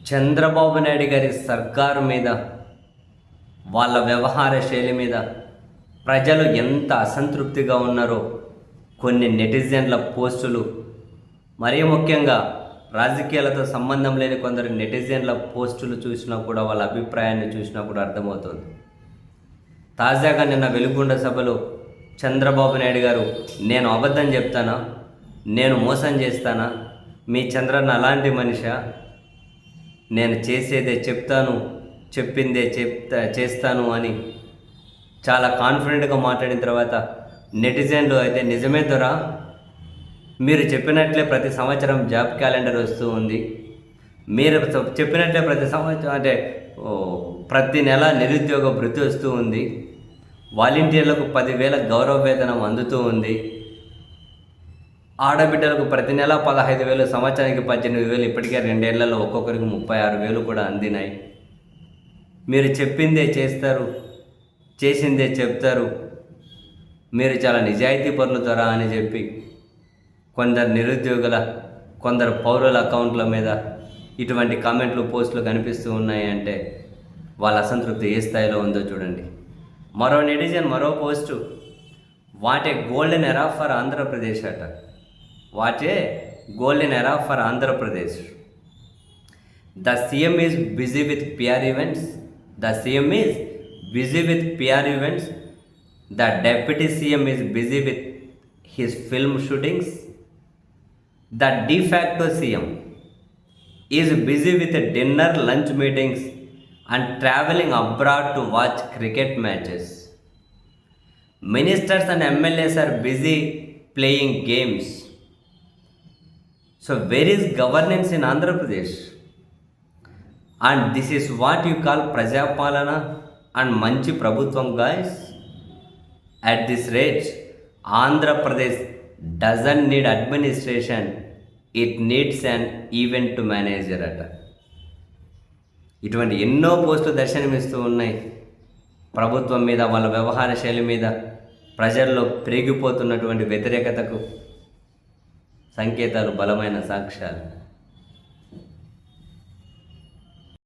చంద్రబాబు నాయుడు గారి సర్కారు మీద, వాళ్ళ వ్యవహార శైలి మీద ప్రజలు ఎంత అసంతృప్తిగా ఉన్నారో కొన్ని నెటిజన్ల పోస్టులు, మరీ ముఖ్యంగా రాజకీయాలతో సంబంధం లేని కొందరు నెటిజన్ల పోస్టులు చూసినా కూడా, వాళ్ళ అభిప్రాయాన్ని చూసినా కూడా అర్థమవుతుంది. తాజాగా నిన్న వెలుగొండ సభలో చంద్రబాబు నాయుడు గారు, నేను అబద్ధం చెప్తానా, నేను మోసం చేస్తానా, మీ చంద్రన్న అలాంటి మనిషా, నేను చేసేదే చెప్తాను, చెప్పిందే చేస్తాను అని చాలా కాన్ఫిడెంట్గా మాట్లాడిన తర్వాత నెటిజన్లు అయితే, నిజమే దొరా, మీరు చెప్పినట్లే ప్రతి సంవత్సరం జాబ్ క్యాలెండర్ వస్తూ ఉంది, మీరు చెప్పినట్లే ప్రతి సంవత్సరం అంటే ప్రతి నెల నిరుద్యోగ భృతి వస్తూ ఉంది, వాలంటీర్లకు 10,000 గౌరవ వేతనం అందుతూ ఉంది, ఆడబిడ్డలకు ప్రతి నెల 15,000, సంవత్సరానికి 18,000, ఇప్పటికే 2 ఏళ్లలో ఒక్కొక్కరికి 36,000 కూడా అందినాయి. మీరు చెప్పిందే చేస్తారు, చేసిందే చెప్తారు, మీరు చాలా నిజాయితీ పరులు త్వరా అని చెప్పి కొందరు నిరుద్యోగుల, కొందరు పౌరుల అకౌంట్ల మీద ఇటువంటి కామెంట్లు, పోస్టులు కనిపిస్తూ ఉన్నాయి. అంటే వాళ్ళ అసంతృప్తి ఏ స్థాయిలో ఉందో చూడండి. మరో నెటిజన్ మరో post, what a golden era for Andhra Pradesh అట. What a golden era for Andhra Pradesh. The CM is busy with PR events. The CM is busy with PR events. The deputy CM is busy with his film shootings. The de facto CM is busy with dinner, lunch meetings and traveling abroad to watch cricket matches. Ministers and MLAs are busy playing games. So where is governance in Andhra Pradesh? And this is what you call Prajapalana and Manchi Prabhutvam, guys? At this rate, Andhra Pradesh doesn't need administration, it needs an event manager అట. ఇటువంటి ఎన్నో పోస్టులు దర్శనమిస్తూ ఉన్నాయి. ప్రభుత్వం మీద, వాళ్ళ వ్యవహార శైలి మీద ప్రజల్లో పెరిగిపోతున్నటువంటి వ్యతిరేకతకు సంకేతాలు, బలమైన సాక్ష్యాలు.